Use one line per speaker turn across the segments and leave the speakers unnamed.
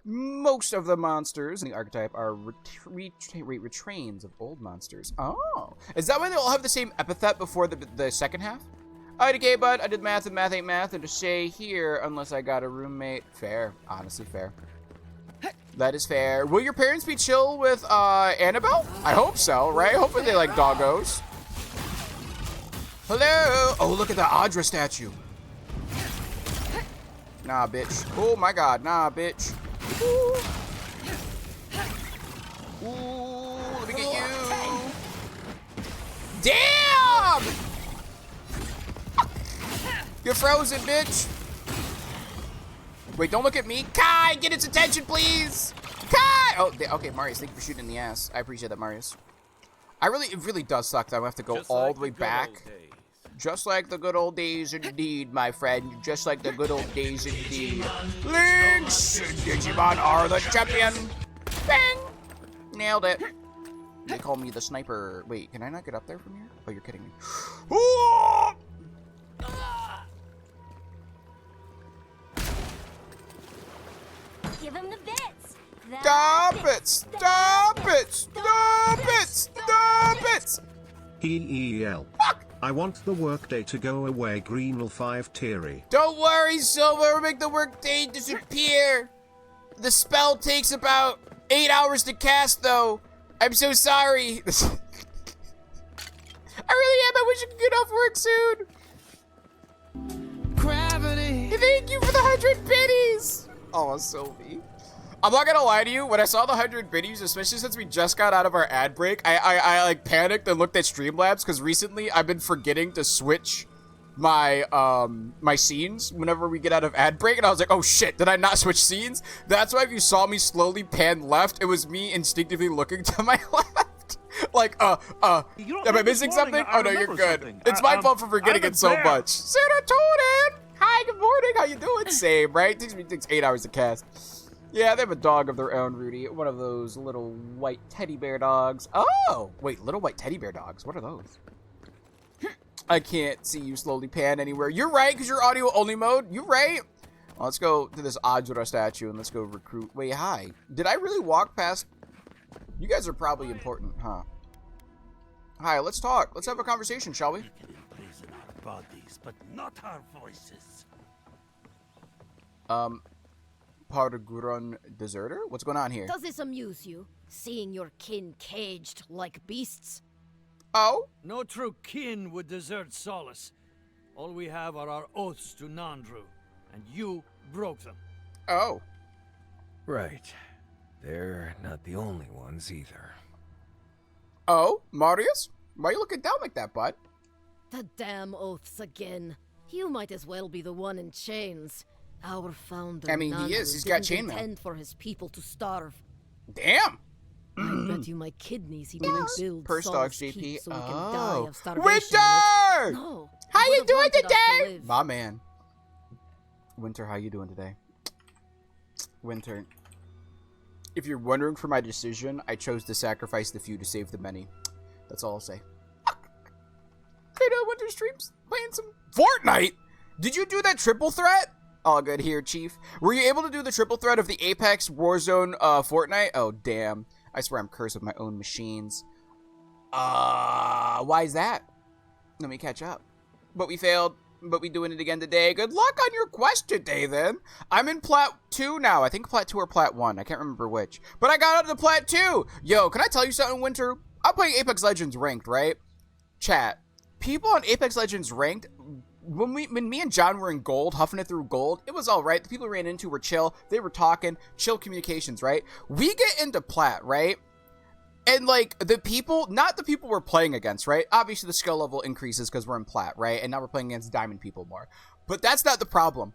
Most of the monsters in the archetype are retrains of old monsters. Oh, is that why they all have the same epithet before the second half? IDK, bud. I did math and math ain't math, and to stay here unless I got a roommate. Fair, honestly fair. That is fair. Will your parents be chill with Annabelle? I hope so, right? Hopefully they like doggos. Hello. Oh, look at the Audra statue. Nah, bitch. Oh my God, nah, bitch. Ooh. Ooh, let me get you. Damn! You're frozen, bitch. Wait, don't look at me. Kai, get its attention, please. Kai! Oh, okay, Marius, thank you for shooting in the ass. I appreciate that, Marius. It really does suck that I have to go all the way back. Just like the good old days indeed, my friend. Just like the good old days indeed. Lynx! Digimon are the champion! Bang! Nailed it. They call me the sniper. Wait, can I not get up there from here? Oh, you're kidding me. Ooh!
Give him the bits.
Stop it! Stop it! Stop it! Stop it!
Heel.
Fuck!
I want the workday to go away, Greenel 5 Teary.
Don't worry, Silver. We'll make the workday disappear. The spell takes about 8 hours to cast, though. I'm so sorry. I really am. I wish I could get off work soon. Gravity. Thank you for the 100 biddies. Oh, Sylvie. I'm not gonna lie to you, when I saw the 100 biddies, especially since we just got out of our ad break, I like panicked and looked at Streamlabs, because recently I've been forgetting to switch my my scenes whenever we get out of ad break, and I was like, oh shit, did I not switch scenes? That's why if you saw me slowly pan left, it was me instinctively looking to my left. Like, am I missing something? Oh no, you're good.
Something.
It's my fault for forgetting it so
there.
much. Serotonin! Hi, good morning, how you doing? Same, right? It takes 8 hours to cast. Yeah, they have a dog of their own, Rudy. One of those little white teddy bear dogs. Oh! Wait, little white teddy bear dogs. What are those? I can't see you slowly pan anywhere. You're right, because you're audio only mode. You're right. Well, let's go to this Ajura statue and let's go recruit. Wait, hi. Did I really walk past? You guys are probably important, huh? Hi, let's talk. Let's have a conversation, shall we?
We can imprison our bodies, but not our voices.
Parguron deserter? What's going on here?
Does this amuse you, seeing your kin caged like beasts?
Oh?
No true kin would desert Solace. All we have are our oaths to Nandru, and you broke them.
Oh.
Right. They're not the only ones either.
Oh? Marius? Why are you looking down like that, bud?
The damn oaths again. You might as well be the one in chains. Our founder,
I mean, he is. He's got chainmail.
intend for his people to starve.
Damn!
I bet you my kidneys he didn't build
Purse
Saul's
dogs, JP.
keep so we can die
Oh.
of starvation.
Winter!
No.
How
he
you
would've
doing
wanted us to
today?
live.
My man. Winter, how you doing today? Winter. If you're wondering for my decision, I chose to sacrifice the few to save the many. That's all I'll say. Hey, Winter streams. Playing some Fortnite. Did you do that triple threat? All good here, Chief. Were you able to do the triple threat of the Apex Warzone Fortnite? Oh, damn. I swear I'm cursed with my own machines. Why is that? Let me catch up. But we failed. But we doing it again today. Good luck on your quest today, then. I'm in Plat 2 now. I think Plat 2 or Plat 1. I can't remember which. But I got out of the Plat 2. Yo, can I tell you something, Winter? I'm playing Apex Legends Ranked, right? Chat. People on Apex Legends Ranked, when me and John were in gold, huffing it through gold, it was all right. The people we ran into were chill. They were talking. Chill communications, right? We get into Plat, right? And, like, the people, not the people we're playing against, right? Obviously, the skill level increases because we're in Plat, right? And now we're playing against Diamond people more. But that's not the problem.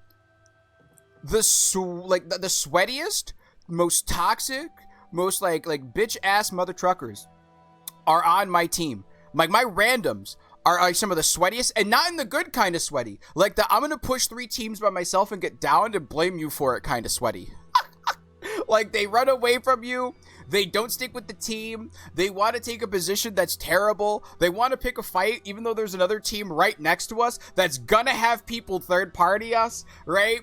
The sweatiest, most toxic, most, like bitch-ass mother truckers are on my team. Like, my randoms are like some of the sweatiest, and not in the good kind of sweaty. Like the I'm gonna push 3 teams by myself and get downed and blame you for it kind of sweaty. Like, they run away from you. They don't stick with the team. They want to take a position that's terrible. They want to pick a fight, even though there's another team right next to us that's gonna have people third party us, right?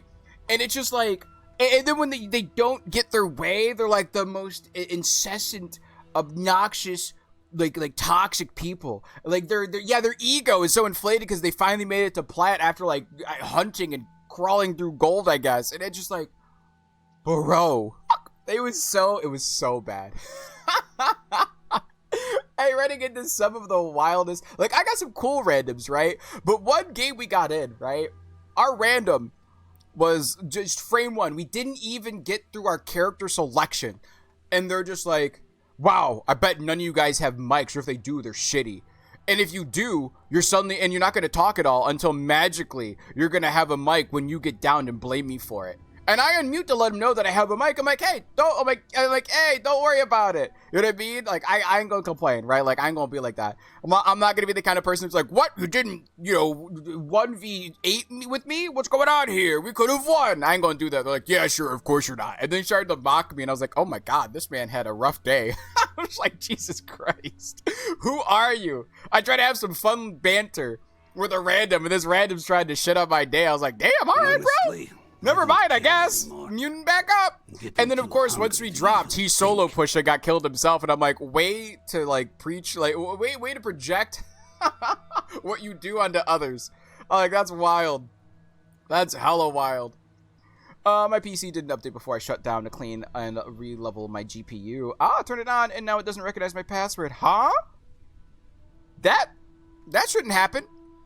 And it's just like, And then when they don't get their way, they're like the most incessant, obnoxious, like toxic people. Like their ego is so inflated because they finally made it to Platt after like hunting and crawling through gold, I guess. And it's just like, bro, it was so bad. Hey, running into some of the wildest, like I got some cool randoms, right? But one game we got in, right? Our random was just frame 1. We didn't even get through our character selection. And they're just like, wow, I bet none of you guys have mics, or if they do, they're shitty. And if you do, you're suddenly, and you're not going to talk at all until magically you're going to have a mic when you get down and blame me for it. And I unmute to let them know that I have a mic. I'm like, hey, hey, don't worry about it. You know what I mean? Like, I ain't gonna complain, right? Like, I ain't gonna be like that. I'm not gonna be the kind of person who's like, what? You didn't, 1v8 me with me? What's going on here? We could have won. I ain't gonna do that. They're like, yeah, sure, of course you're not. And then started to mock me, and I was like, oh my god, this man had a rough day. I was like, Jesus Christ. Who are you? I try to have some fun banter with a random, and this random's trying to shit up my day. I was like, damn, all right, bro. Never mind, I guess. Mutant back up. And then, of course, once we dropped, he solo pushed and got killed himself. And I'm like, way to, like, preach, like, way to project what you do onto others. Like, that's wild. That's hella wild. My PC didn't update before I shut down to clean and re-level my GPU. Turn it on, and now it doesn't recognize my password. Huh? That shouldn't happen.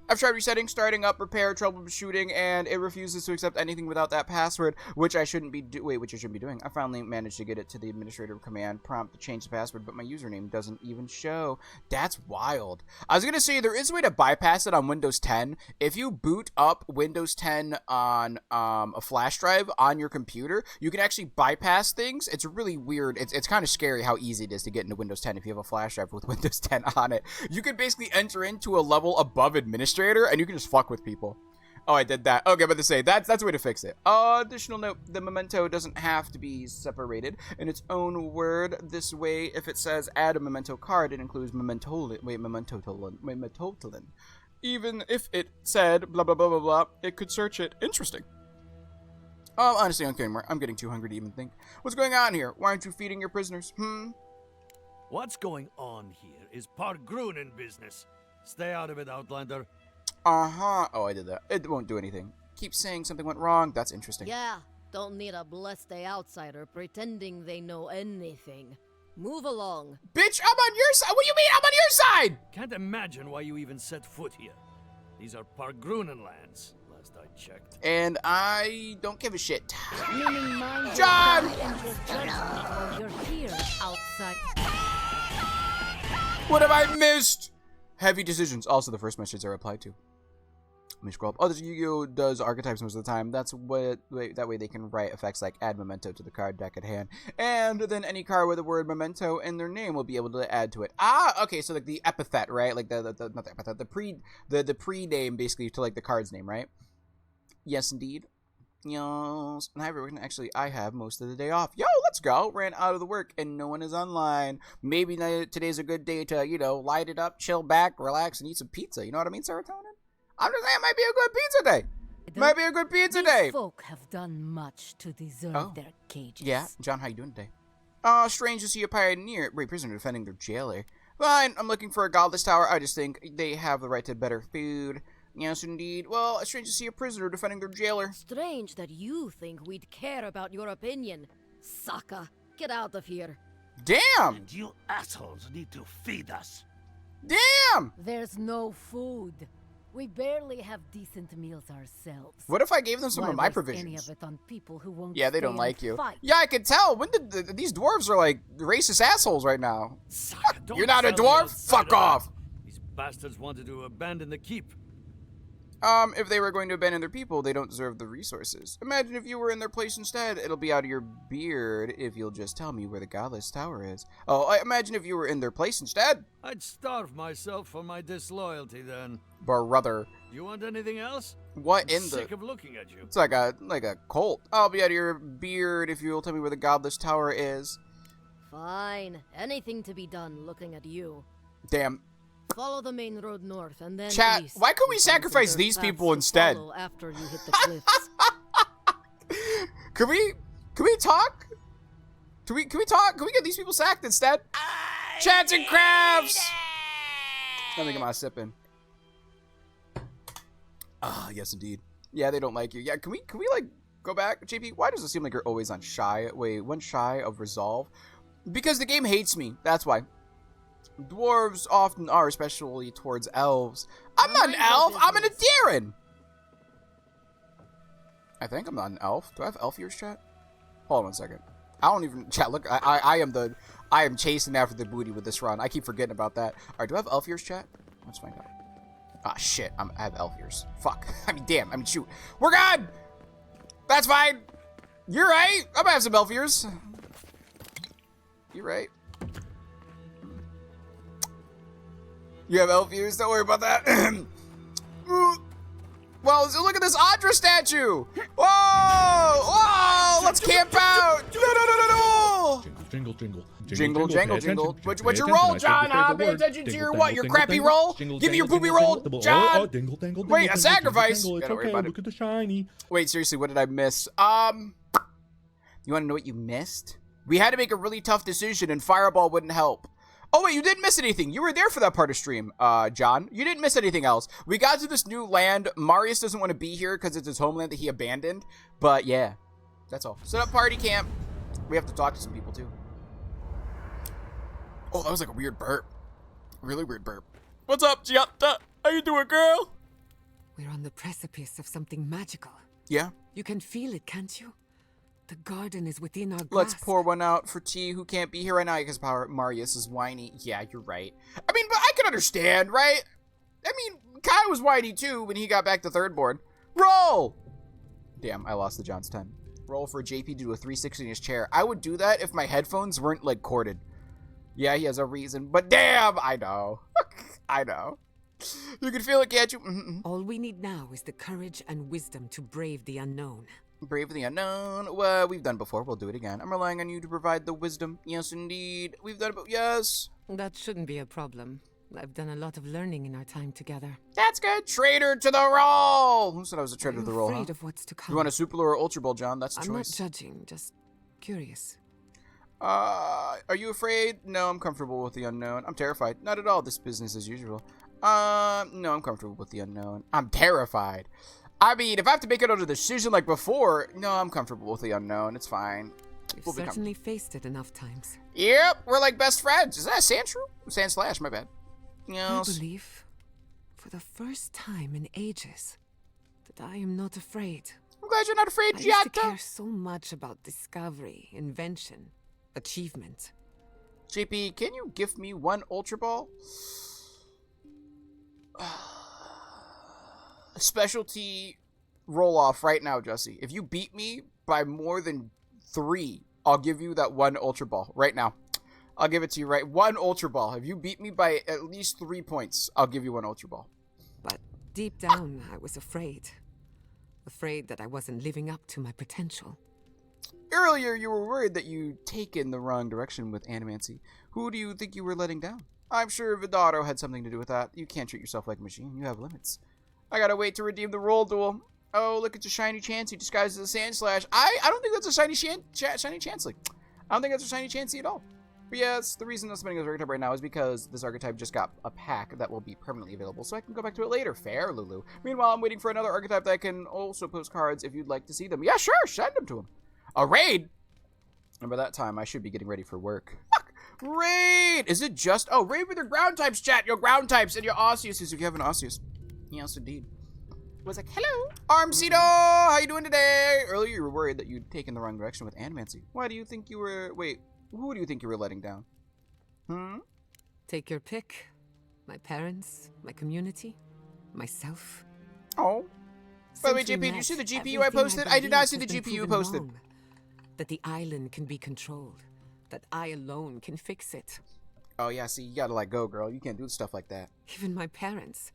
I've tried resetting, starting up, repair, troubleshooting, and it refuses to accept anything without that password, which I shouldn't be doing. I finally managed to get it to the administrator command prompt to change the password, but my username doesn't even show. That's wild. I was gonna say there is a way to bypass it on Windows 10. If you boot up Windows 10 on a flash drive on your computer, you can actually bypass things. It's really weird. It's kind of scary how easy it is to get into Windows 10 if you have a flash drive with Windows 10 on it. You can basically enter into a level above administrator, and you can just fuck with people. Oh, I did that. Okay, but to say that's a way to fix it. Additional note: the memento doesn't have to be separated in its own word. This way, if it says add a memento card, it includes mementolin. Even if it said blah blah blah blah blah, it could search it. Interesting. Honestly, I don't care anymore. I'm getting too hungry to even think. What's going on here? Why aren't you feeding your prisoners?
What's going on here is Pargrunen business. Stay out of it, Outlander.
Oh, I did that. It won't do anything. Keep saying something went wrong. That's interesting.
Yeah, don't need a blessed outsider pretending they know anything. Move along.
Bitch, I'm on your side. What do you mean I'm on your side?
Can't imagine why you even set foot here. These are Pargrunen lands, last I checked.
And I don't give a shit.
Meaning mind
John!
and your judgment while you're here outside.
What have I missed? Heavy decisions. Also, the first message are applied to. Let me scroll up. Oh, this Yu-Gi-Oh! Does archetypes most of the time. That's what. That way they can write effects like add memento to the card deck at hand, and then any card with the word memento in their name will be able to add to it. Okay. So like the epithet, right? Like the not the epithet, the pre-name basically to like the card's name, right? Yes, indeed. Yes. And hi everyone. Actually, I have most of the day off. Yo, let's go. Ran out of the work and no one is online. Maybe today's a good day to light it up, chill back, relax, and eat some pizza. You know what I mean, serotonin? I'm just saying, it might be a good pizza day. Might be a good pizza day.
These folk have done much to deserve their cages.
Yeah, John, how you doing today? Strange to see a prisoner defending their jailer. Fine, I'm looking for a godless tower. I just think they have the right to better food. Yes, indeed. Well, it's strange to see a prisoner defending their jailer.
Strange that you think we'd care about your opinion. Saka, get out of here.
Damn!
And you assholes need to feed us.
Damn!
There's no food. We barely have decent meals ourselves.
What if I gave them some of my provisions?
Any of it on people who won't
yeah, they don't like you.
Fight.
Yeah, I can tell. When did these dwarves are like racist assholes right now?
Saka,
You're not a dwarf? Fuck off!
These bastards wanted to abandon the keep.
If they were going to abandon their people, they don't deserve the resources. Imagine if you were in their place instead. It'll be out of your beard if you'll just tell me where the Godless Tower is. Oh, I imagine if you were in their place instead.
I'd starve myself for my disloyalty then.
Brother.
You want anything else?
What
I'm
in the...
sick of looking at you.
It's like a cult. I'll be out of your beard if you'll tell me where the Godless Tower is.
Fine. Anything to be done looking at you.
Damn.
Follow the main road north and then
Chat,
east.
why couldn't we sacrifice these people instead?
After you hit the cliffs.
Can we talk? Can we talk? Can we get these people sacked instead? Chats and crabs! Let me get my sip in. Ah, yes indeed. Yeah, they don't like you. Yeah, can we like go back? JP, why does it seem like you're always on one shy of resolve? Because the game hates me. That's why. Dwarves often are, especially towards elves. I'm not an elf. I'm an Aderan. I think I'm not an elf. Do I have elf ears, chat? Hold on one second. I don't even chat. Look, I am chasing after the booty with this run. I keep forgetting about that. All right, do I have elf ears, chat? Let's find out. Ah, shit. I have elf ears. Fuck. I mean, damn. I mean, shoot. We're good. That's fine. You're right. I'm gonna have some elf ears. You're right. You have elf ears. Don't worry about that. Well, so look at this Audra statue. Whoa! Whoa! Let's camp out. No.
Jingle, jingle.
Jingle, jangle, jingle. What's your roll, John? Pay attention to your what? Your crappy roll? Give me your poopy roll, John. Wait, a sacrifice.
It's okay. Look at the shiny.
Wait, seriously, what did I miss? You want to know what you missed? We had to make a really tough decision, and Fireball wouldn't help. Oh, wait, you didn't miss anything. You were there for that part of stream, John. You didn't miss anything else. We got to this new land. Marius doesn't want to be here because it's his homeland that he abandoned. But, yeah, that's all. Set up party camp. We have to talk to some people, too. Oh, that was like a weird burp. Really weird burp. What's up, Giatta? How you doing, girl?
We're on the precipice of something magical.
Yeah?
You can feel it, can't you? The garden is within our grasp.
Let's pour one out for T, who can't be here right now because Marius is whiny. Yeah, you're right. I mean, but I can understand, right? I mean, Kai was whiny too when he got back to third board. Roll! Damn, I lost the John's 10. Roll for JP to do a 360 in his chair. I would do that if my headphones weren't, like, corded. Yeah, he has a reason, but damn, I know. I know. You can feel it, can't you?
All we need now is the courage and wisdom to brave the unknown.
Brave the unknown. Well, we've done before. We'll do it again. I'm relying on you to provide the wisdom. Yes, indeed. We've done it. Yes.
That shouldn't be a problem. I've done a lot of learning in our time together.
That's good. Traitor to the role. Who said I was a traitor to the role?
I'm afraid of what's to come.
You want a Super Bowl or Ultra Bowl, John? That's the choice.
I'm not judging, just curious.
Are you afraid? No, I'm comfortable with the unknown. I'm terrified. Not at all. This business as usual. No, I'm comfortable with the unknown. I'm terrified. I mean, if I have to make another decision like before, no, I'm comfortable with the unknown. It's fine.
We've certainly faced it enough times.
Yep, we're like best friends. Is that a Sand Shrew? Sand Slash, my bad.
Yes. I believe, for the first time in ages, that I am not afraid.
I'm glad you're not afraid, Giatta.
I used to care so much about discovery, invention, achievement.
JP, can you give me one Ultra Ball? Specialty roll off right now, Jesse. If you beat me by more than 3, I'll give you that one Ultra Ball right now. I'll give it to you right. One Ultra Ball. If you beat me by at least 3 points, I'll give you one Ultra Ball.
But deep down, I was afraid. Afraid that I wasn't living up to my potential.
Earlier, you were worried that you'd taken the wrong direction with Animancy. Who do you think you were letting down? I'm sure Vidaro had something to do with that. You can't treat yourself like a machine. You have limits. I gotta wait to redeem the roll duel. Oh, look, it's a shiny Chansey disguised as a Sand Slash. I don't think that's a shiny Chansey. I don't think that's a shiny Chansey at all. But yes, the reason I'm spending this archetype right now is because this archetype just got a pack that will be permanently available, so I can go back to it later. Fair, Lulu. Meanwhile, I'm waiting for another archetype that can also post cards if you'd like to see them. Yeah, sure, send them to him. A raid? And by that time, I should be getting ready for work. Fuck! Raid! Is it just... Oh, raid with your ground types, chat. Your ground types and your Osseouses if you have an Osseous. Yes, indeed. Was like, hello, Armcedo! How you doing today? Earlier, you were worried that you'd taken the wrong direction with Animancy. Why do you think you were... Wait, who do you think you were letting down?
Take your pick. My parents, my community, myself.
Oh. By the way, JP, did you see the GPU I posted? I did not see the GPU posted.
Wrong. That the island can be controlled. That I alone can fix it.
Oh, yeah, see, you gotta let go, girl. You can't do stuff like that.
Even my parents.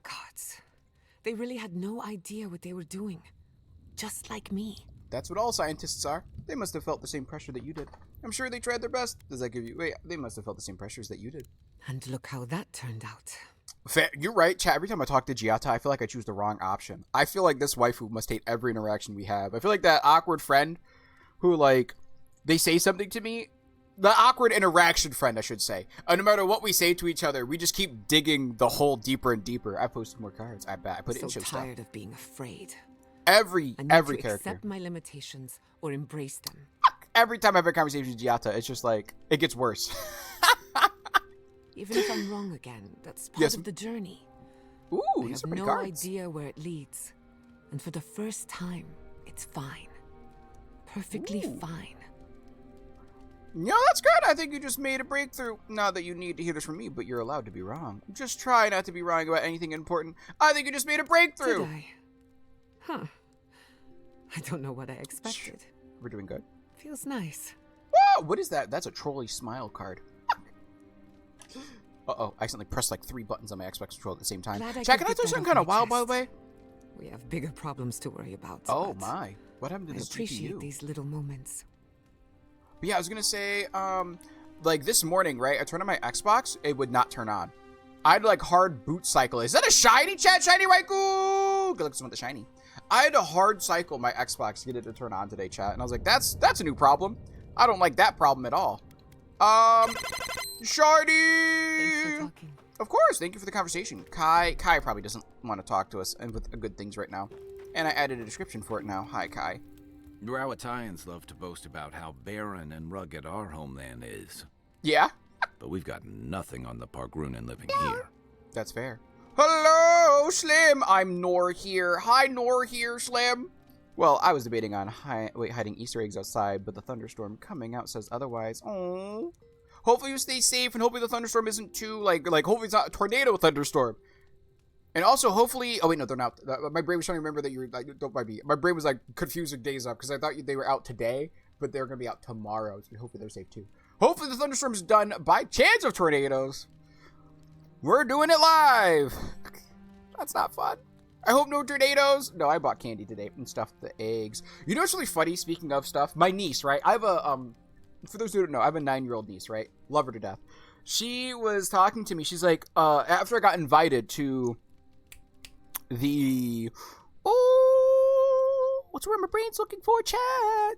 Gods. They really had no idea what they were doing. Just like me.
That's what all scientists are. They must have felt the same pressure that you did. I'm sure they tried their best. Does that give you... Wait, they must have felt the same pressures that you did.
And look how that turned out.
You're right, chat. Every time I talk to Giata, I feel like I choose the wrong option. I feel like this waifu must hate every interaction we have. I feel like that awkward friend who, like, they say something to me. The awkward interaction friend, I should say. No matter what we say to each other, we just keep digging the hole deeper and deeper. I posted more cards. I bet. I put it in show stuff.
Tired of being afraid.
Every
I need
character.
to accept my limitations or embrace them.
Every time I have a conversation with Giata, it's just like, it gets worse.
Even if I'm wrong again, that's part of the journey.
Ooh,
I
these
have
are pretty
no
cards.
idea where it leads. And for the first time, it's fine. Perfectly fine.
No, that's good. I think you just made a breakthrough. Not that you need to hear this from me, but you're allowed to be wrong. Just try not to be wrong about anything important. I think you just made a breakthrough.
Did I? Huh. I don't know what I expected.
We're doing good.
Feels nice.
Whoa, what is that? That's a trolley smile card. Uh-oh, I accidentally pressed like 3 buttons on my Xbox controller at the same time. Chat, can I do something kind of wild, by the way?
We have bigger problems to worry about.
Oh my. What happened to the
I appreciate
CPU?
these little moments.
But yeah, I was gonna say, like this morning, right? I turned on my Xbox, it would not turn on. I had like hard boot cycle. Is that a shiny, chat? Shiny Raikou! Good luck with the shiny. I had to hard cycle my Xbox to get it to turn on today, chat. And I was like, that's a new problem. I don't like that problem at all. Shiny!
Thanks for talking.
Of course, thank you for the conversation. Kai probably doesn't want to talk to us and with good things right now. And I added a description for it now. Hi, Kai.
Rawatayans love to boast about how barren and rugged our homeland is.
Yeah?
But we've got nothing on the Pargrunan living here.
That's fair. Hello, Slim! I'm Nor here. Hi, Nor here, Slim! Well, I was debating on hiding Easter eggs outside, but the thunderstorm coming out says otherwise. Oh. Hopefully you stay safe, and hopefully the thunderstorm isn't too, like hopefully it's not a tornado thunderstorm. And also, hopefully, oh wait, no, they're not. My brain was trying to remember that you were, like, don't mind me. My brain was, like, confusing days up, because I thought they were out today, but they're going to be out tomorrow, so hopefully they're safe, too. Hopefully the thunderstorm's done by chance of tornadoes. We're doing it live. That's not fun. I hope no tornadoes. No, I bought candy today and stuffed the eggs. You know what's really funny, speaking of stuff? My niece, right? I have a, for those who don't know, I have a 9-year-old niece, right? Love her to death. She was talking to me. She's like, after I got invited to the, what's the word my brain's looking for, chat?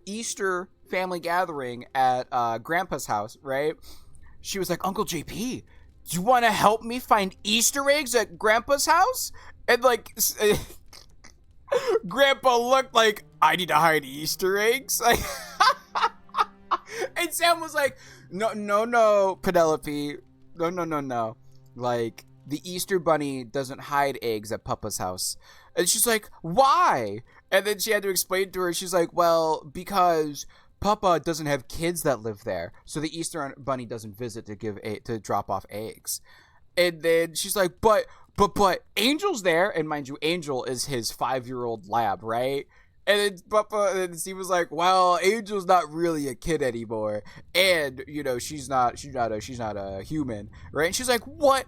Easter family gathering at Grandpa's house, right? She was like, Uncle JP, do you want to help me find Easter eggs at Grandpa's house? And like, Grandpa looked like, I need to hide Easter eggs. Like, and Sam was like, no, Penelope. No. Like, the Easter bunny doesn't hide eggs at Papa's house. And she's like, why? And then she had to explain to her, she's like, well, because Papa doesn't have kids that live there. So the Easter bunny doesn't visit to drop off eggs. And then she's like, but Angel's there. And mind you, Angel is his 5-year-old lab, right? And then Papa, and Steve was like, well, Angel's not really a kid anymore. And, you know, she's not a human, right? And she's like, what?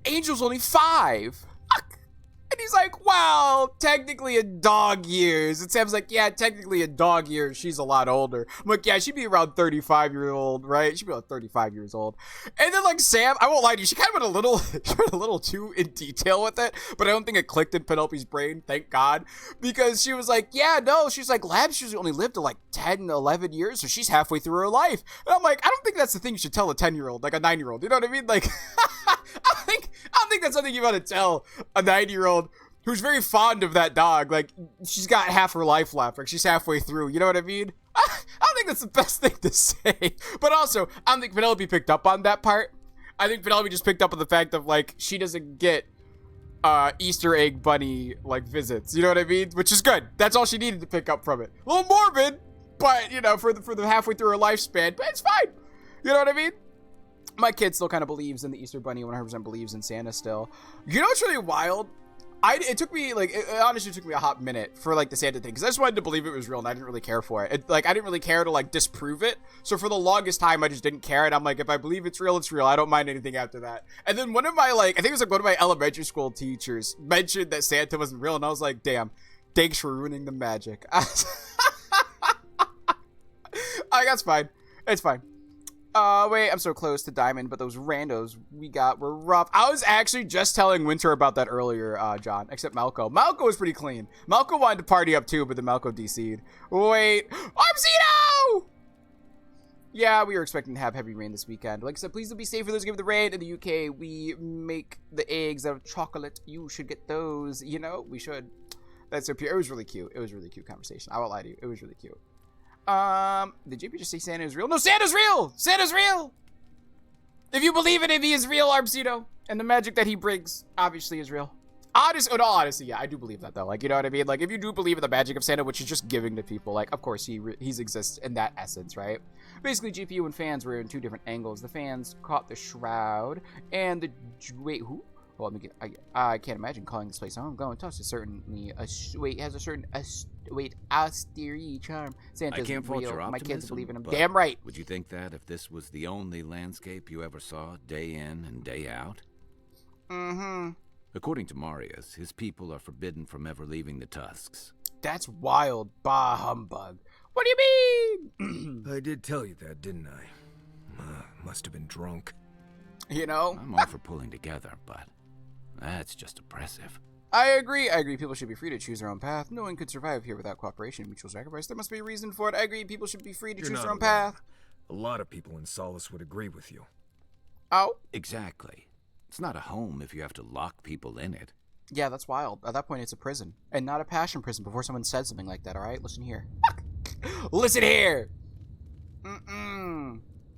Angel's only 5. And he's like, well, technically in dog years. And Sam's like, yeah, technically in dog years, she's a lot older. I'm like, yeah, she'd be around 35-year-old, right? She'd be about 35 years old. And then, like, Sam, I won't lie to you, she kind of went a little too in detail with it, but I don't think it clicked in Penelope's brain, thank God. Because she was like, yeah, no, she's like, Labs usually only lived to like 10, 11 years, so she's halfway through her life. And I'm like, I don't think that's the thing you should tell a 10-year-old, like a 9-year-old, you know what I mean? Like, I don't think that's something you want to tell a 9-year-old who's very fond of that dog. Like, she's got half her life left. Like, she's halfway through. You know what I mean? I don't think that's the best thing to say. But also, I don't think Penelope picked up on that part. I think Penelope just picked up on the fact of, like, she doesn't get Easter egg bunny, like, visits. You know what I mean? Which is good. That's all she needed to pick up from it. A little morbid, but, you know, for the halfway through her lifespan. But it's fine. You know what I mean? My kid still kind of believes in the Easter bunny, 100% believes in Santa still. You know what's really wild? It took me, like, it honestly took me a hot minute for, like, the Santa thing, because I just wanted to believe it was real, and I didn't really care for it. I didn't really care to, like, disprove it, so for the longest time, I just didn't care, and I'm like, if I believe it's real, it's real. I don't mind anything after that. And then one of my, like, I think it was, like, one of my elementary school teachers mentioned that Santa wasn't real, and I was like, damn, thanks for ruining the magic. That's fine. It's fine. Wait, I'm so close to diamond, but those randos we got were rough. I was actually just telling Winter about that earlier, John, except Malco. Malco was pretty clean. Malco wanted to party up too, but then Malco DC'd. Wait, Armzito! Yeah, we were expecting to have heavy rain this weekend. Like I said, please do be safe for those who give the rain. In the UK, we make the eggs out of chocolate. You should get those, you know? We should. That's so pure. It was really cute. It was a really cute conversation. I won't lie to you. It was really cute. Did JP just say Santa is real? No, Santa's real! Santa's real! If you believe in him, he is real, Armzito. And the magic that he brings, obviously, is real. In all honesty, yeah, I do believe that, though. Like, you know what I mean? Like, if you do believe in the magic of Santa, which is just giving to people, like, of course, he exists in that essence, right? Basically, GPU and fans were in two different angles. The fans caught the shroud, and the... Wait, who? Well, let me get... I can't imagine calling this place home. Going tough is certainly a... Wait, has a certain... austere charm. Santa's
I can't fault
real.
your optimism,
My kids believe in him.
but
Damn right.
Would you think that if this was the only landscape you ever saw, day in and day out?
Mm-hmm.
According to Marius, his people are forbidden from ever leaving the Tusks.
That's wild. Bah humbug. What do you mean?
I did tell you that, didn't I? Must have been drunk.
You know?
I'm all for pulling together, but that's just oppressive.
I agree. People should be free to choose their own path. No one could survive here without cooperation and mutual sacrifice. There must be a reason for it. I agree. People should be free to
You're
choose
not
their own
alone.
path.
A lot of people in Solace would agree with you.
Oh?
Exactly. It's not a home if you have to lock people in it.
Yeah, that's wild. At that point, it's a prison. And not a passion prison before someone said something like that, alright? Listen here. Listen here!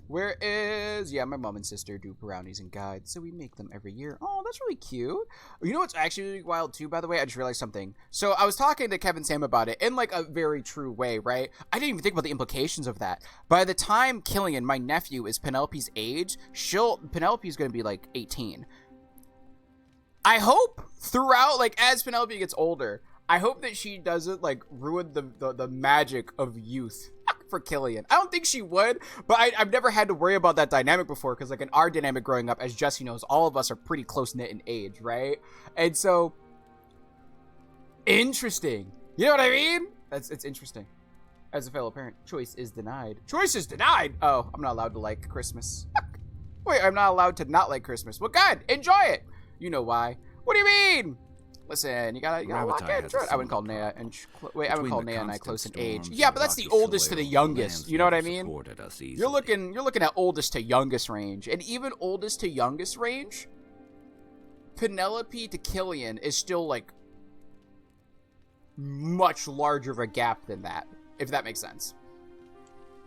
Where is... Yeah, my mom and sister do brownies and guides, so we make them every year. Oh, that's really cute. You know what's actually really wild, too, by the way? I just realized something. So I was talking to Kevin Sam about it in, like, a very true way, right? I didn't even think about the implications of that. By the time Killian, my nephew, is Penelope's age, Penelope's gonna be, like, 18. I hope throughout, like, as Penelope gets older, I hope that she doesn't, like, ruin the magic of youth for Killian. I don't think she would, but I've never had to worry about that dynamic before, because, like, in our dynamic growing up, as Jesse knows, all of us are pretty close-knit in age, right? And so, interesting. You know what I mean? It's interesting. As a fellow parent, choice is denied. Choice is denied! Oh, I'm not allowed to like Christmas. Wait, I'm not allowed to not like Christmas. Well, good. Enjoy it. You know why. What do you mean? Listen, you gotta lock in. I wouldn't call Nea and I wouldn't call Nea and I close in age. Yeah, but that's the oldest to the youngest. You know what I mean? You're looking at oldest to youngest range, and even oldest to youngest range, Penelope to Killian is still like much larger of a gap than that, if that makes sense.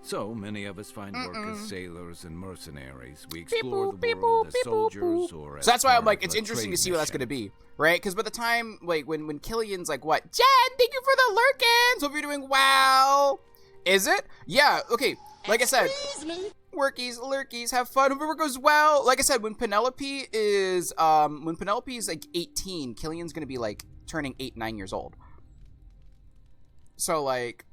So many of us find work as sailors and mercenaries. We explore the world as soldiers or as
So that's why I'm
part
like,
of
it's
a
interesting to
trade
see what that's
mission.
going to be, right? Because by the time, like, when Killian's like, what? Jen, thank you for the lurkins. Hope you're doing well. Is it? Yeah, okay. Like I said, workies, lurkies, have fun. Hope it goes well. Like I said, when Penelope is like 18, Killian's going to be like turning 9 years old. So like,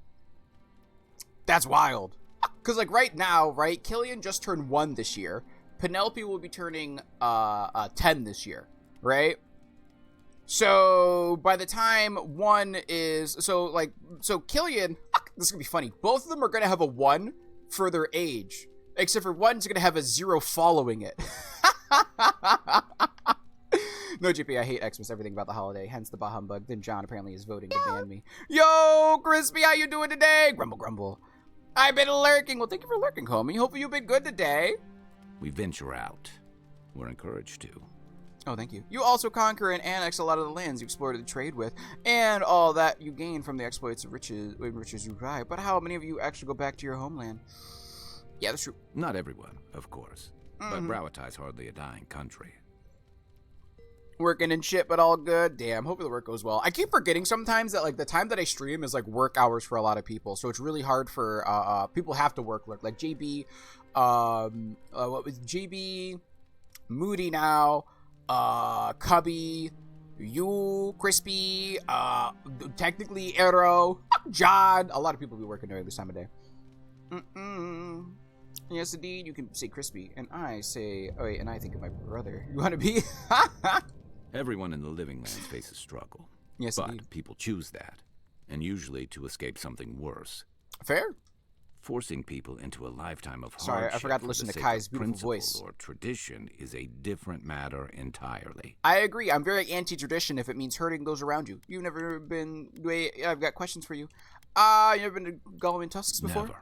that's wild. Because, like, right now, right, Killian just turned 1 this year. Penelope will be turning 10 this year, right? So, by the time 1 is... So Killian... This is going to be funny. Both of them are going to have a 1 for their age. Except for 1's going to have a 0 following it. No, GP, I hate Xmas, everything about the holiday, hence the bah humbug. Then John apparently is voting to ban me. Yo, Crispy, how you doing today? Grumble, grumble. I've been lurking. Well, thank you for lurking, homie. Hopefully you've been good today.
We venture out. We're encouraged to.
Oh, thank you. You also conquer and annex a lot of the lands you explored to trade with, and all that you gain from the exploits of riches you buy. But how many of you actually go back to your homeland? Yeah, that's true.
Not everyone, of course. But Browatai's hardly a dying country.
Working and shit, but all good. Damn, hopefully the work goes well. I keep forgetting sometimes that, like, the time that I stream is, like, work hours for a lot of people. So it's really hard for, people have to work. Like, JB, what was JB, Moody now, Cubby, you, Crispy, technically Arrow, John. A lot of people be working during this time of day. Yes, indeed, you can say Crispy. And I say, oh wait, and I think of my brother. You want to be?
Everyone in the living lands faces struggle.
Yes,
but
indeed.
people choose that, and usually to escape something worse.
Fair.
Forcing people into a lifetime of
Sorry, I
hardship
forgot to
for
listen
the
to
sake
Kai's
of
beautiful
principle
voice.
or tradition is a different matter entirely.
I agree. I'm very anti-tradition if it means hurting those around you. You've never been... Wait, I've got questions for you. You ever been to Gollum and Tusks before?
Never.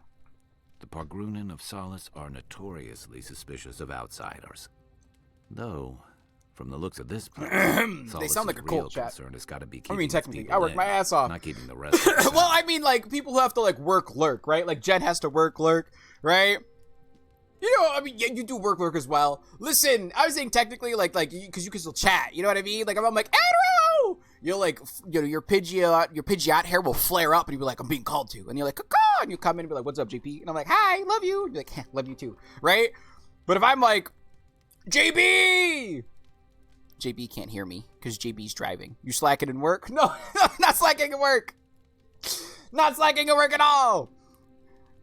The Pargrunen of Solace are notoriously suspicious of outsiders. Though, from the looks of this place,
They sound like a
real
cult, chat.
concern has got to be
I
keeping
mean,
its
technically,
people
I work
in,
my ass off.
not keeping the rest of us
Well,
out.
I mean, like, people who have to, like, work lurk, right? Like, Jen has to work lurk, right? You know, I mean, yeah, you do work lurk as well. Listen, I was saying technically, like, because you can still chat, you know what I mean? Like, if I'm like, Andrew! You're like, you know, your Pidgeot hair will flare up, and you'll be like, I'm being called to. And you're like, caw, and you come in and be like, what's up, JP? And I'm like, hi, love you. And you're like, love you too, right? But if I'm like, JB! JB can't hear me, because JB's driving. You slacking in work? No, not slacking at work. Not slacking at work at all.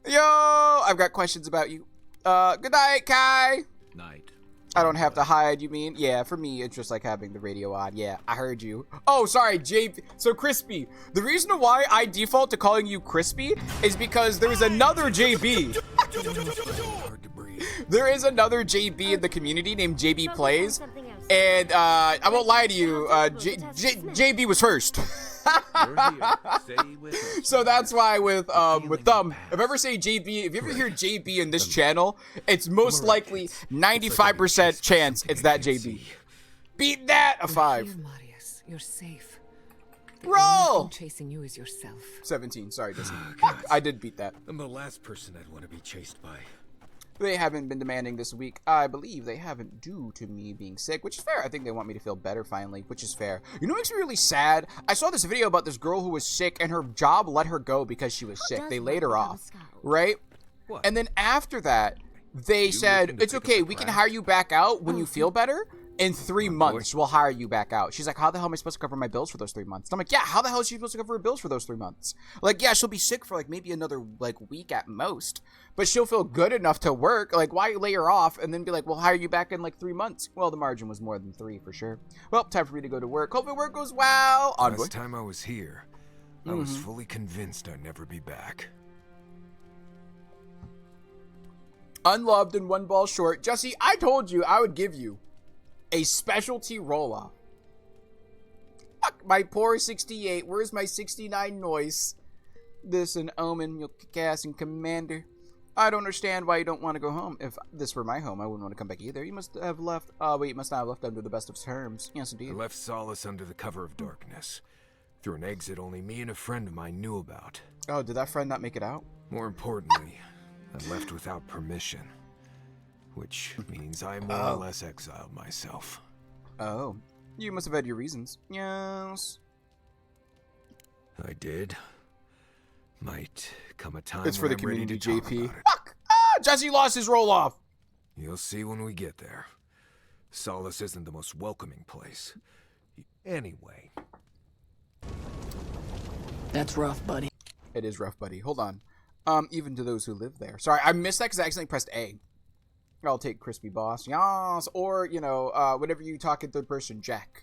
Yo, I've got questions about you. Good night, Kai.
Night.
I don't have to hide, you mean? Yeah, for me, it's just like having the radio on. Yeah, I heard you. Oh, sorry, JB. So, Crispy. The reason why I default to calling you Crispy is because there is another JB.
Hard to breathe.
There is another JB in the community named JB Plays. And, I won't lie to you, JB was first.
You're here. Stay with us.
So that's why with Thumb, if I ever say JB, if you ever hear JB in this channel, it's most likely 95% chance it's that JB. Beat that a 5.
Here, Marius. You're safe. The
Roll!
only thing chasing you is yourself.
17. Sorry, Disney.
God.
I did beat that.
I'm the last person I'd want to be chased by.
They haven't been demanding this week. I believe they haven't due to me being sick, which is fair. I think they want me to feel better finally, which is fair. You know what makes me really sad? I saw this video about this girl who was sick and her job let her go because she was sick. They laid her off, right?
What?
And then after that, they said,
looking to
it's
pick up
okay,
the
we can
crap?
hire you back out when you feel better. In 3 months, we'll hire you back out. She's like, how the hell am I supposed to cover my bills for those 3 months? And I'm like, yeah, how the hell is she supposed to cover her bills for those 3 months? Like, yeah, she'll be sick for like maybe another like week at most, but she'll feel good enough to work. Like, why lay her off and then be like, we'll hire you back in like 3 months? Well, the margin was more than 3 for sure. Well, time for me to go to work. Hopefully work goes well. Envoy.
Last time I was here, I was fully convinced I'd never be back.
Unloved and 1 ball short. Jesse, I told you I would give you a specialty roll-off. Fuck my poor 68. Where's my 69 noise? This an Omen, you'll kick ass and Commander. I don't understand why you don't want to go home. If this were my home, I wouldn't want to come back either. You must have left. Oh, wait, you must not have left under the best of terms. Yes,
I
indeed.
left Solace under the cover of darkness, through an exit only me and a friend of mine knew about.
Oh, did that friend not make it out?
More importantly, I left without permission, which means I more or less exiled myself.
Oh. You must have had your reasons. Yes.
I did. Might come a time
It's for
when
the
I'm ready
community,
to talk
JP.
about it.
Fuck! Ah, Jesse lost his roll-off.
You'll see when we get there. Solace isn't the most welcoming place. Anyway.
That's rough, buddy.
It is rough, buddy. Hold on. Even to those who live there. Sorry, I missed that because I accidentally pressed A. I'll take Crispy Boss. Yas. Or, you know, whenever you talk in third person, Jack.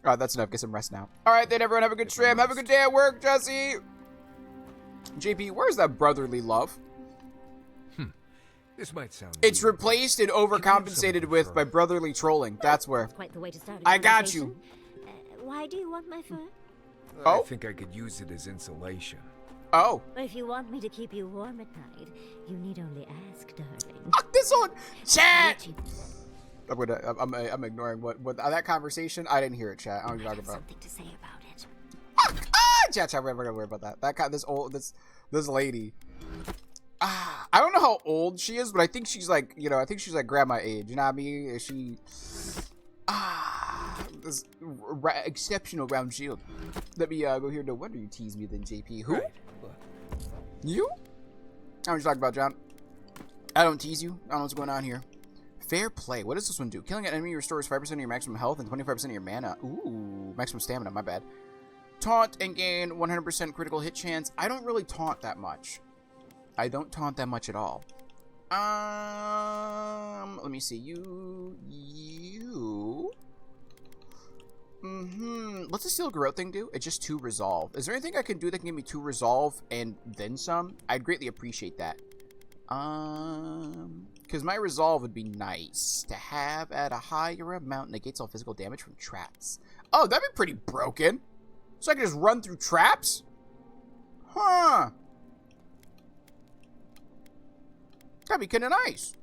Alright, that's enough. Get some rest now. Alright, then, everyone. Have a good stream. Have a good day at work, Jesse. JP, where's that brotherly love?
This might sound
It's
weird,
replaced and overcompensated with by brotherly trolling. That's where.
Quite the way to start a
I got you.
conversation. Why do you want my fur?
but I
Oh.
think I could use it as insulation.
Oh.
If you want me to keep you warm at night, you need only ask, darling.
Fuck this one. Chat.
Richie,
I'm ignoring what that conversation. I didn't hear it, chat. I don't know what you're talking about.
something to say about it.
Fuck! Ah, chat. We're never gonna worry about that. This lady. Ah, I don't know how old she is, but I think she's like, you know, I think she's like grandma age. You know what I mean? Is she? This exceptional round shield. Let me go here. No wonder you tease me, then JP. Who?
Right. What?
You? I'm just talking about, John. I don't tease you. I don't know what's going on here. Fair play. What does this one do? Killing an enemy restores 5% of your maximum health and 25% of your mana. Ooh, maximum stamina. My bad. Taunt and gain 100% critical hit chance. I don't really taunt that much. I don't taunt that much at all. Let me see. You. What's the Steel Garrote thing do? It's just 2 resolve. Is there anything I can do that can give me 2 resolve and then some? I'd greatly appreciate that. Because my resolve would be nice to have at a higher amount, negates all physical damage from traps. Oh, that'd be pretty broken. So I can just run through traps? Huh. That'd be kind of nice.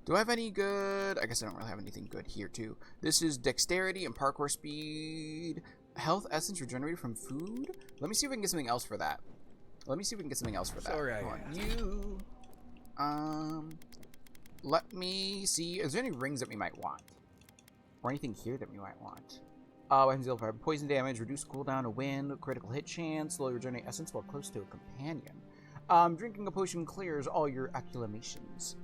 Do I have any good? I guess I don't really have anything good here, too. This is dexterity and parkour speed. Health essence regenerated from food. Let me see if we can get something else for that. Let me see if we can get something else for that.
Sorry,
Come on. Let me see. Is there any rings that we might want? Or anything here that we might want? Weapons deal poison damage, reduce cooldown, a wind, critical hit chance, slowly regenerate essence while close to a companion. Drinking a potion clears all your acclamations.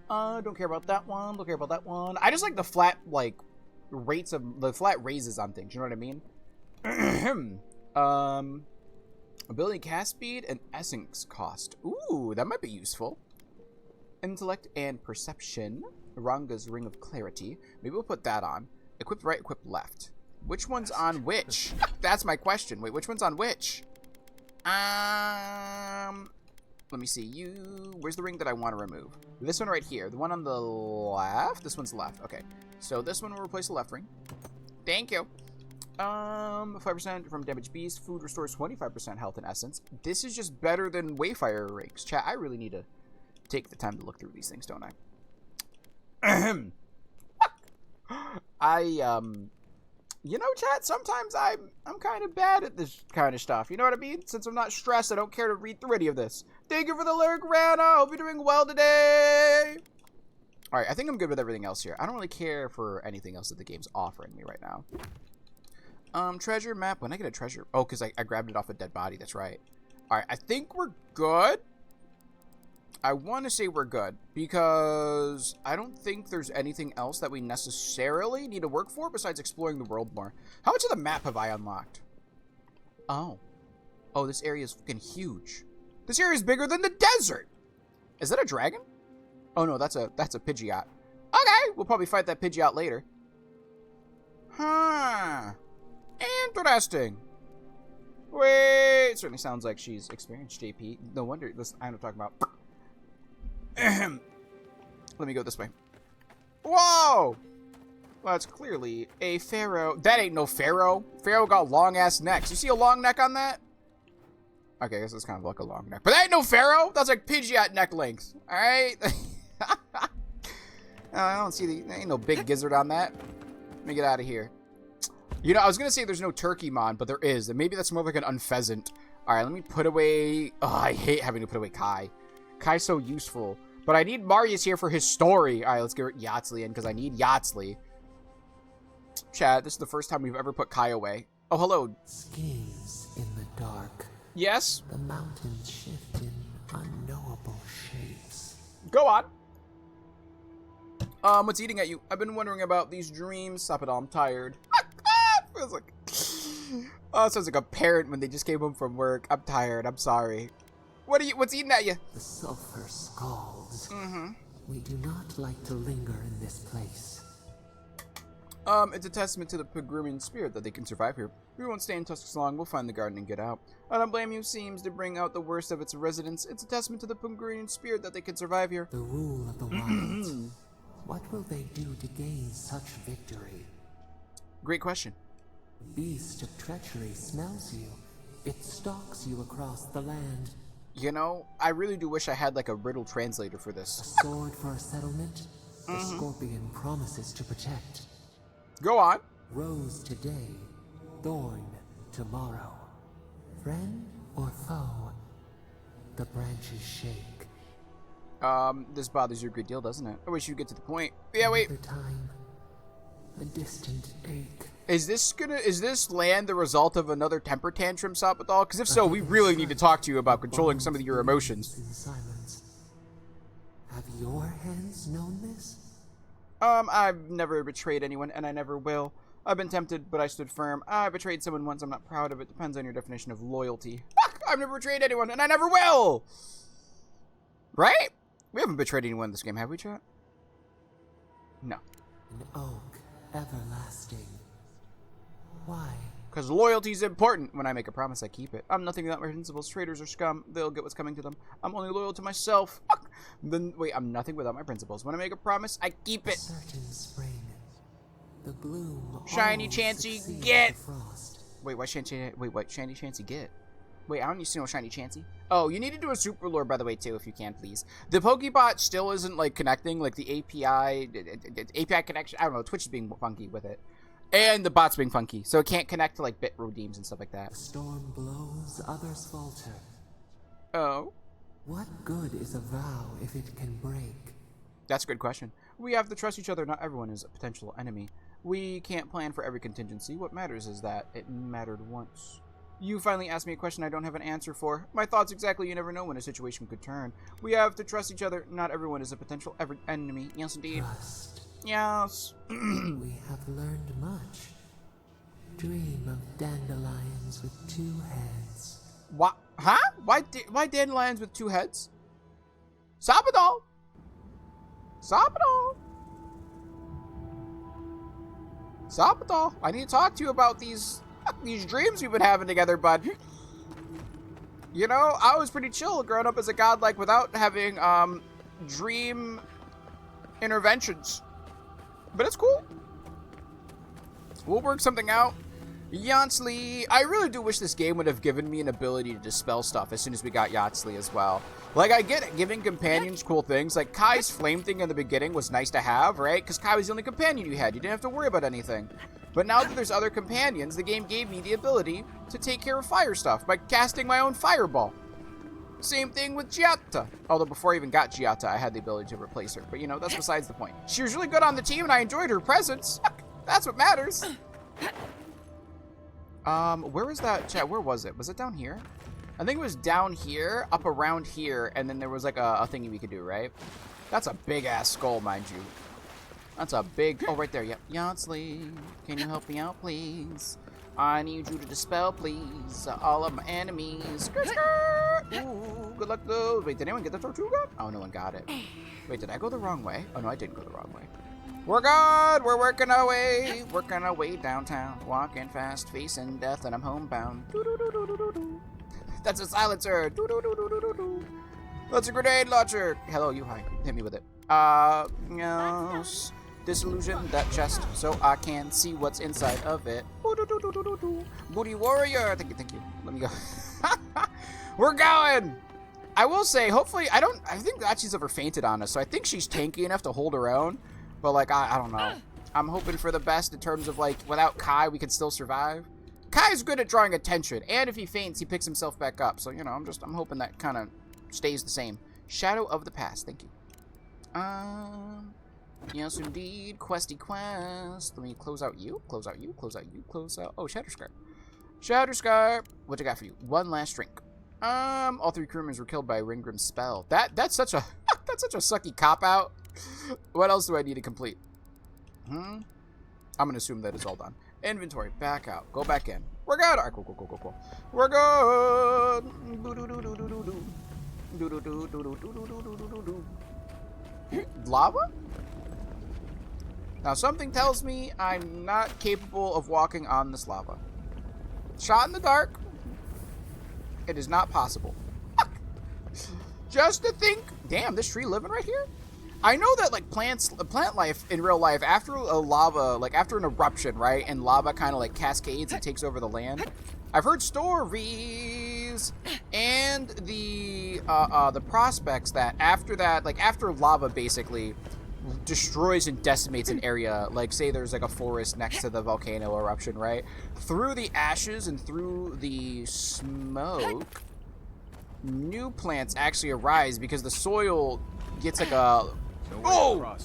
Don't care about that one. Don't care about that one. I just like the flat, like, rates of the flat raises on things. You know what I mean? Ability cast speed and essence cost. Ooh, that might be useful. Intellect and perception. Ranga's ring of clarity. Maybe we'll put that on. Equip right, equip left. Which one's on which? That's my question. Wait, which one's on which? Let me see. Where's the ring that I want to remove? This one right here. The one on the left? This one's left. Okay. So this one will replace the left ring. Thank you. 5% from damage beast. Food restores 25% health and essence. This is just better than Wayfire rings. Chat, I really need to take the time to look through these things, don't I? You know, chat, sometimes I'm kind of bad at this kind of stuff. You know what I mean? Since I'm not stressed, I don't care to read through any of this. Thank you for the lyric, Rana. Hope you're doing well today. All right, I think I'm good with everything else here. I don't really care for anything else that the game's offering me right now. Treasure map. When I get a treasure... Oh, because I grabbed it off a dead body. That's right. All right, I think we're good. I want to say we're good because I don't think there's anything else that we necessarily need to work for besides exploring the world more. How much of the map have I unlocked? Oh, this area is fucking huge. This area is bigger than the desert. Is that a dragon? Oh no, that's a Pidgeot. Okay, we'll probably fight that Pidgeot later. Huh. Interesting. Wait, it certainly sounds like she's experienced, JP. No wonder this I know what I'm talking about. Let me go this way. Whoa! Well, that's clearly a pharaoh. That ain't no pharaoh. Pharaoh got long-ass necks. You see a long neck on that? Okay, I guess it's kind of like a long neck. But that ain't no pharaoh. That's like Pidgeot neck length. Alright? I don't see there ain't no big gizzard on that. Let me get out of here. You know, I was going to say there's no turkey mon, but there is. And maybe that's more like an unpheasant. Alright, let me put away... Oh, I hate having to put away Kai. Kai's so useful. But I need Marius here for his story. Alright, let's get Yahtzee in because I need Yahtzee. Chad, this is the first time we've ever put Kai away. Oh, hello.
Schemes in the dark.
Yes?
The mountains shift in unknowable shapes.
Go on. What's eating at you? I've been wondering about these dreams. Stop it all, I'm tired. Feels like... Oh, it sounds like a parent when they just came home from work. I'm tired, I'm sorry. What's eating at you?
The sulfur scalds.
Mm-hmm.
We do not like to linger in this place.
It's a testament to the Pegrumian spirit that they can survive here. We won't stay in Tusks long, we'll find the garden and get out. I don't blame you, seems to bring out the worst of its residents. It's a testament to the Pegrumian spirit that they can survive here.
The rule of the wilds. What will they do to gain such victory?
Great question.
Beast of treachery smells you. It stalks you across the land.
You know, I really do wish I had like a riddle translator for
A
this.
sword for a settlement. The scorpion promises to protect.
Go on.
Rose today, thorn tomorrow. Friend or foe, the branches shake.
This bothers you a great deal, doesn't it? I wish you'd get to the point. Yeah, wait.
Another time, a distant ache.
Is this land the result of another temper tantrum, Sapithal? Because if so, we really need to talk to you about controlling some of your emotions.
In silence. Have your hands known this?
I've never betrayed anyone, and I never will. I've been tempted, but I stood firm. I betrayed someone once, I'm not proud of it. Depends on your definition of loyalty. Fuck! I've never betrayed anyone, and I never will! Right? We haven't betrayed anyone in this game, have we, chat? No.
An oak everlasting. Why?
Because loyalty's important. When I make a promise, I keep it. I'm nothing without my principles. Traitors are scum. They'll get what's coming to them. I'm only loyal to myself. Fuck. Then wait, I'm nothing without my principles. When I make a promise, I keep it.
Certain spring. The bloom.
Shiny
always
Chansey,
succeeds
get.
the frost.
Wait, what Shiny? Wait, what Shiny Chansey get? Wait, I don't need to know Shiny Chansey. Oh, you need to do a super lore, by the way, too, if you can, please. The Pokebot still isn't like connecting, like the API connection. I don't know. Twitch is being funky with it. And the bot's being funky, so it can't connect to like bit redeems and stuff like that.
The storm blows, others falter.
Oh,
What good is a vow if it can break?
that's a good question. We have to trust each other. Not everyone is a potential enemy. We can't plan for every contingency. What matters is that it mattered once. You finally asked me a question I don't have an answer for. My thoughts exactly. You never know when a situation could turn. We have to trust each other. Not everyone is a potential enemy. Yes, indeed.
Trust.
Yes.
We have learned much. Dream of dandelions with 2 heads.
What? Huh? Why dandelions with 2 heads? Sabadol. Sabadol. Sabadol. I need to talk to you about these dreams we've been having together, bud. You know, I was pretty chill growing up as a god, like without having dream interventions. But it's cool. We'll work something out. Yachtsley. I really do wish this game would have given me an ability to dispel stuff as soon as we got Yachtsley as well. Like, I get it, giving companions cool things. Like, Kai's flame thing in the beginning was nice to have, right? Because Kai was the only companion you had. You didn't have to worry about anything. But now that there's other companions, the game gave me the ability to take care of fire stuff by casting my own fireball. Same thing with Giatta. Although before I even got Giatta, I had the ability to replace her. But, you know, that's besides the point. She was really good on the team, and I enjoyed her presence. That's what matters. Where was that? Chat, where was it? Was it down here? I think it was down here, up around here, and then there was like a thingy we could do, right? That's a big-ass skull, mind you. That's a big... Oh, right there. Yep. Yachtsley, can you help me out, please? I need you to dispel, please, all of my enemies. Skirt, skirt. Ooh, good luck, though. Wait, did anyone get the Tortuga? Oh, no one got it. Wait, did I go the wrong way? Oh, no, I didn't go the wrong way. We're good. We're working our way downtown. Walking fast, facing death, and I'm homebound. That's a silencer. That's a grenade launcher. Hello, you. Hi. Hit me with it. Yes. Disillusion that chest so I can see what's inside of it. Booty warrior. Thank you. Let me go. We're going. I will say, hopefully, I think that she's ever fainted on us, so I think she's tanky enough to hold her own. But, like, I don't know. I'm hoping for the best in terms of, like, without Kai, we can still survive. Kai's good at drawing attention, and if he faints, he picks himself back up. So, you know, I'm hoping that kind of stays the same. Shadow of the Past. Thank you. Yes, indeed. Questy quest. Let me close out you. Close out you. Close out you. Close out. Oh, Shatterscarp. Shatterscarp. What I got for you? One last drink. All 3 crew members were killed by Ringgrim's spell. That's such a that's such a sucky cop out. What else do I need to complete? I'm gonna assume that it's all done. Inventory. Back out. Go back in. We're good. Alright, cool. We're good. Lava? Now something tells me I'm not capable of walking on this lava. Shot in the dark. It is not possible. Just to think, damn, this tree living right here? I know that like plant life in real life, after a lava, like after an eruption, right, and lava kind of like cascades and takes over the land. I've heard stories and the prospects that after that, like after lava basically destroys and decimates an area, like say there's like a forest next to the volcano eruption, right? Through the ashes and through the smoke, new plants actually arise because the soil gets like a... Oh!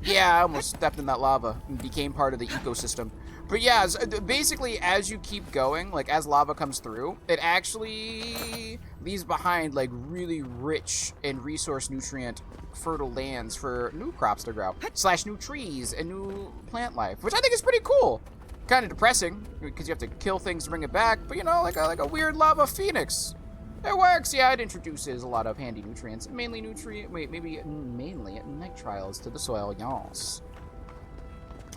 Yeah, I almost stepped in that lava and became part of the ecosystem. But yeah, basically as you keep going, like as lava comes through, it actually leaves behind like really rich and resource nutrient fertile lands for new crops to grow, / new trees and new plant life, which I think is pretty cool. Kind of depressing because you have to kill things to bring it back, but you know, like a weird lava phoenix. It works. Yeah, it introduces a lot of handy nutrients, mainly mainly nitriles to the soil. Yes.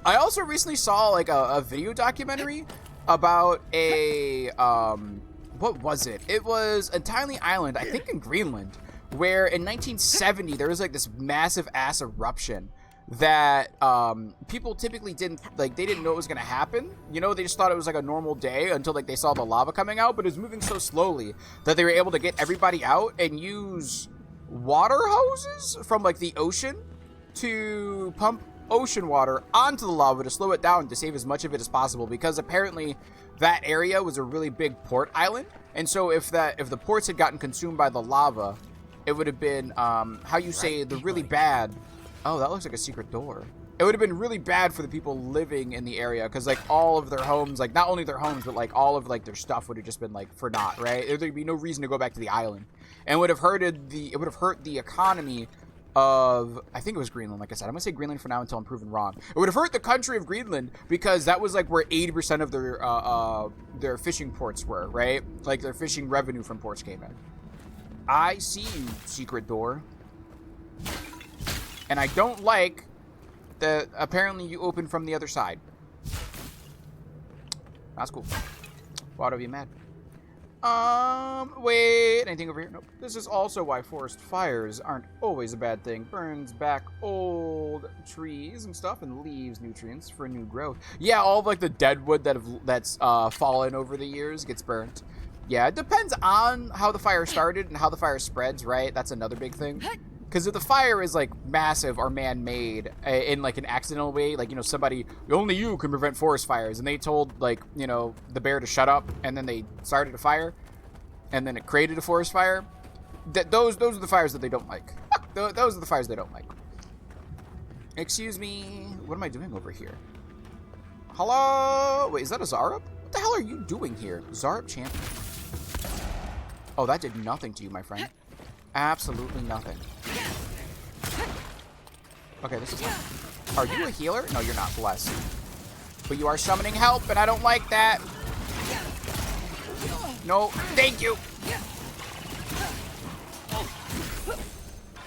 I also recently saw like a video documentary about a what was it? It was a tiny island, I think in Greenland, where in 1970 there was like this massive ass eruption that people typically didn't like. They didn't know it was gonna happen. You know, they just thought it was like a normal day until like they saw the lava coming out. But it was moving so slowly that they were able to get everybody out and use water hoses from like the ocean to pump ocean water onto the lava to slow it down to save as much of it as possible, because apparently that area was a really big port island, and so if the ports had gotten consumed by the lava, it would have been how you say the really bad. Oh, that looks like a secret door. It would have been really bad for the people living in the area, because like all of their homes, like not only their homes but like all of like their stuff would have just been like for naught, right? There'd be no reason to go back to the island, and would have hurt the economy of, I think it was Greenland. Like I said, I'm gonna say Greenland for now until I'm proven wrong. It would have hurt the country of Greenland, because that was like where 80% of their fishing ports were, right? Like their fishing revenue from ports came in. I see you, secret door. And I don't like that apparently you open from the other side. That's cool. Why would I be mad? Wait, anything over here? Nope. This is also why forest fires aren't always a bad thing. Burns back old trees and stuff and leaves nutrients for new growth. Yeah, all of like the dead wood that's fallen over the years gets burnt. Yeah, it depends on how the fire started and how the fire spreads, right? That's another big thing. Because if the fire is like massive or man-made in like an accidental way, like, you know, somebody, only you can prevent forest fires, and they told like, you know, the bear to shut up, and then they started a fire, and then it created a forest fire. Those are the fires that they don't like. Those are the fires they don't like. Excuse me, what am I doing over here? Hello? Wait, is that a Zarup? What the hell are you doing here? Zarup champion. Oh, that did nothing to you, my friend. Absolutely nothing. Okay, this is fine. Are you a healer? No, you're not. Bless. But you are summoning help, and I don't like that. No, thank you.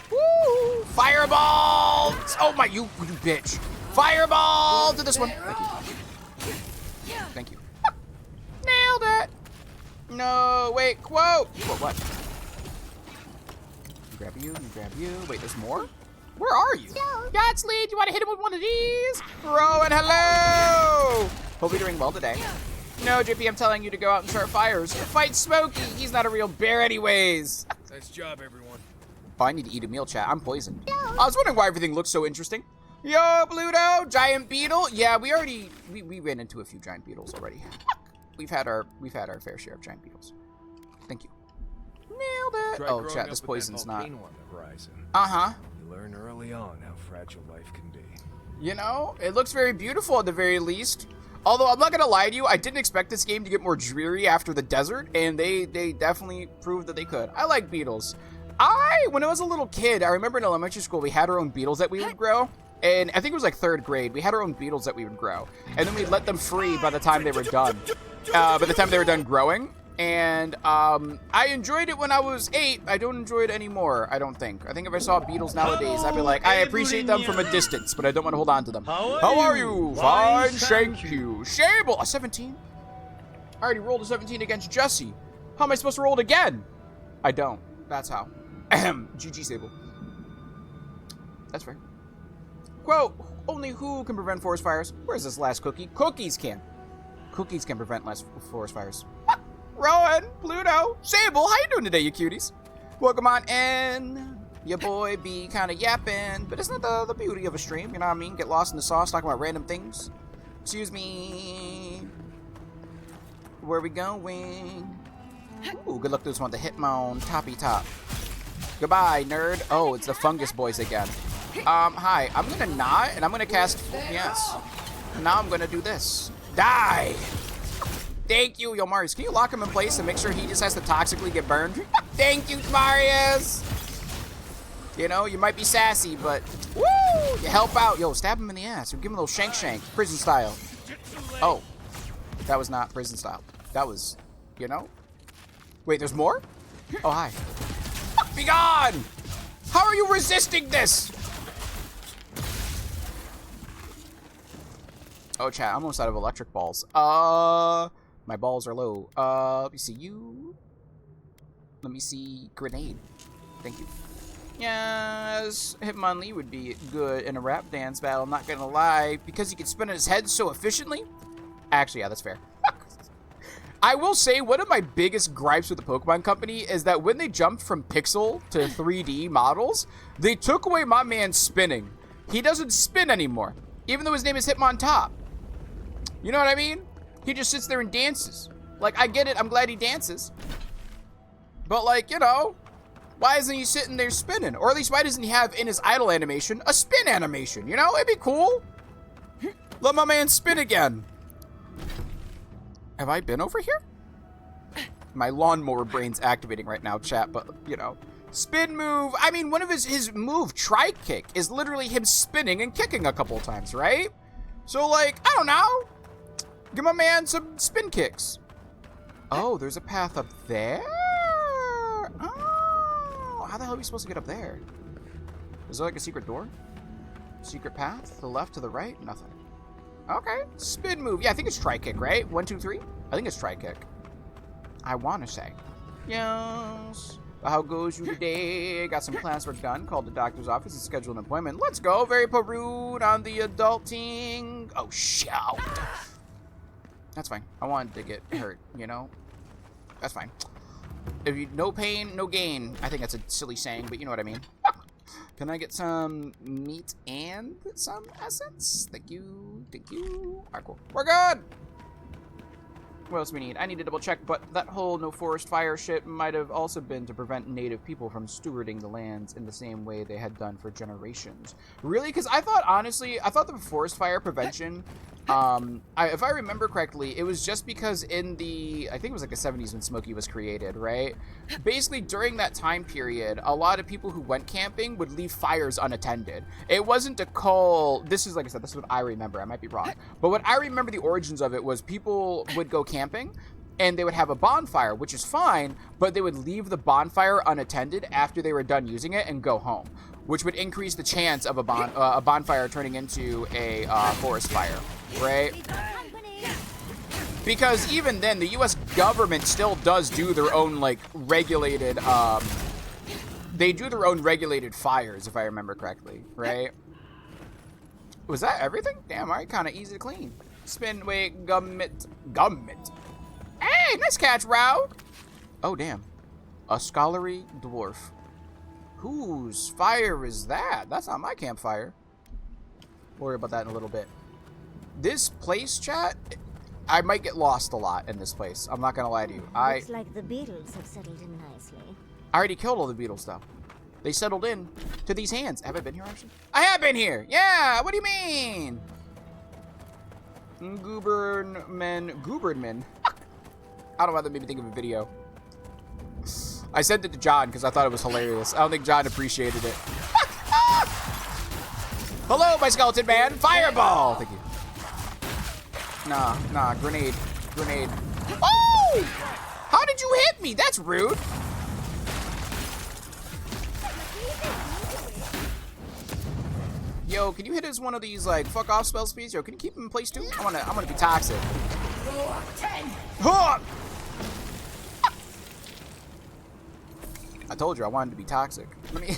Woo! Fireballs! Oh my, you bitch. Fireball to this one. Thank you. Thank you. Nailed it. No, wait, quote. What? Grab you, grab you. Wait, there's more? Where are you? Yachts lead, you want to hit him with one of these? Rowan, hello! Hope you're doing well today. No, JP, I'm telling you to go out and start fires. Fight Smokey. He's not a real bear anyways.
Nice job, everyone.
Oh, I need to eat a meal, chat. I'm poisoned. I was wondering why everything looks so interesting. Yo, Pluto, giant beetle. Yeah, we ran into a few giant beetles already. We've had our fair share of giant beetles. Thank you. Nailed it. Oh, chat, this poison's not. Uh-huh.
You learn early on how fragile life can be.
You know, it looks very beautiful at the very least. Although, I'm not gonna lie to you, I didn't expect this game to get more dreary after the desert, and they definitely proved that they could. I like beetles. When I was a little kid, I remember in elementary school, we had our own beetles that we would grow. And I think it was like 3rd grade. We had our own beetles that we would grow. And then we'd let them free by the time they were done. By the time they were done growing. And I enjoyed it when I was 8. I don't enjoy it anymore, I don't think. I think if I saw beetles nowadays, I'd be like, I appreciate them from a distance, but I don't want to hold on to them. How are you? Fine, thank you. Shable, a 17? I already rolled a 17 against Jesse. How am I supposed to roll it again? I don't. That's how. GG, Sable. That's fair. Quote, only who can prevent forest fires? Where's this last cookie? Cookies can. Cookies can prevent less forest fires. Rowan, Pluto, Sable, how you doing today, you cuties? Welcome on in. Your boy be kind of yapping, but isn't that the beauty of a stream? You know what I mean? Get lost in the sauce, talking about random things. Excuse me. Where we going? Ooh, good luck to this one. The Hitmon toppy top. Goodbye, nerd. Oh, it's the fungus boys again. Hi. I'm gonna not, and I'm gonna cast. Yes. Now I'm gonna do this. Die. Thank you, yo, Marius. Can you lock him in place and make sure he just has to toxically get burned? Thank you, Marius. You know, you might be sassy, but woo, you help out. Yo, stab him in the ass or give him a little shank, prison style. Oh, that was not prison style. That was, you know. Wait, there's more? Oh, hi. Be gone! How are you resisting this? Oh, chat, I'm almost out of electric balls. My balls are low. Let me see you. Let me see grenade. Thank you. Yes, Hitmonlee would be good in a rap dance battle, not gonna lie, because he can spin on his head so efficiently. Actually, yeah, that's fair. I will say one of my biggest gripes with the Pokemon Company is that when they jumped from pixel to 3D models, they took away my man spinning. He doesn't spin anymore, even though his name is Hitmontop. You know what I mean? He just sits there and dances. Like, I get it, I'm glad he dances. But like, you know, why isn't he sitting there spinning? Or at least why doesn't he have in his idle animation a spin animation? You know, it'd be cool. Let my man spin again. Have I been over here? My lawnmower brain's activating right now, chat, but, you know. Spin move. I mean, one of his move, Tri-Kick, is literally him spinning and kicking a couple of times, right? So, like, I don't know. Give my man some spin kicks. Oh, there's a path up there? Oh, how the hell are we supposed to get up there? Is there, like, a secret door? Secret path? To the left, to the right? Nothing. Okay, spin move. Yeah, I think it's Tri-Kick, right? 1, 2, 3? I think it's Tri-Kick. I want to say. Yes. How goes you today? Got some classwork done. Called the doctor's office and scheduled an appointment. Let's go. Very rude on the adulting. Oh, shout. That's fine. I wanted to get hurt, you know? That's fine. If you no pain, no gain. I think that's a silly saying, but you know what I mean. Can I get some meat and some essence? Thank you. Thank you. Alright, cool. We're good! What else do we need? I need to double check, but that whole no forest fire shit might have also been to prevent native people from stewarding the lands in the same way they had done for generations. Really? Because I thought, honestly, I thought the forest fire prevention, if I remember correctly, it was just because in the, I think it was like the 70s when Smokey was created, right? Basically, during that time period, a lot of people who went camping would leave fires unattended. It wasn't a call, this is, like I said, this is what I remember, I might be wrong. But what I remember the origins of it was people would go camping, and they would have a bonfire, which is fine, but they would leave the bonfire unattended after they were done using it and go home, which would increase the chance of a bonfire turning into a forest fire, right? Because even then, the U.S. government still does do their own, like, regulated, they do their own regulated fires, if I remember correctly, right? Was that everything? Damn, all right, kind of easy to clean. Spin, wait, gummit. Hey, nice catch, Rao. Oh, damn. A scholarly dwarf. Whose fire is that? That's not my campfire. Worry about that in a little bit. This place, chat, I might get lost a lot in this place. I'm not gonna lie to you.
Looks like the beetles have settled in nicely.
I already killed all the beetles, though. They settled in to these hands. Have I been here, actually? I have been here! Yeah! What do you mean? Gooberman. I don't know why that made me think of a video. I sent it to John because I thought it was hilarious. I don't think John appreciated it. Hello, my skeleton man. Fireball. Thank you. Nah. Grenade. Oh! How did you hit me? That's rude. Yo, can you hit us one of these, like, fuck off spells, please? Yo, can you keep him in place, too? I'm gonna be toxic. Huh! I told you I wanted to be toxic. Let me...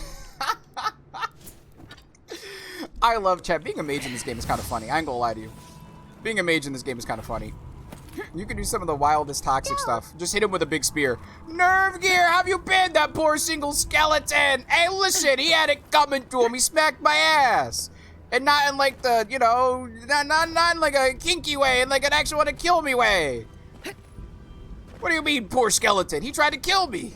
I love chat. Being a mage in this game is kind of funny. I ain't gonna lie to you. Being a mage in this game is kind of funny. You can do some of the wildest toxic stuff. Just hit him with a big spear. Nerve gear, how have you been, that poor single skeleton? Hey, listen, he had it coming to him. He smacked my ass. And not in like the, you know, not in like a kinky way, in like an actual want to kill me way. What do you mean, poor skeleton? He tried to kill me.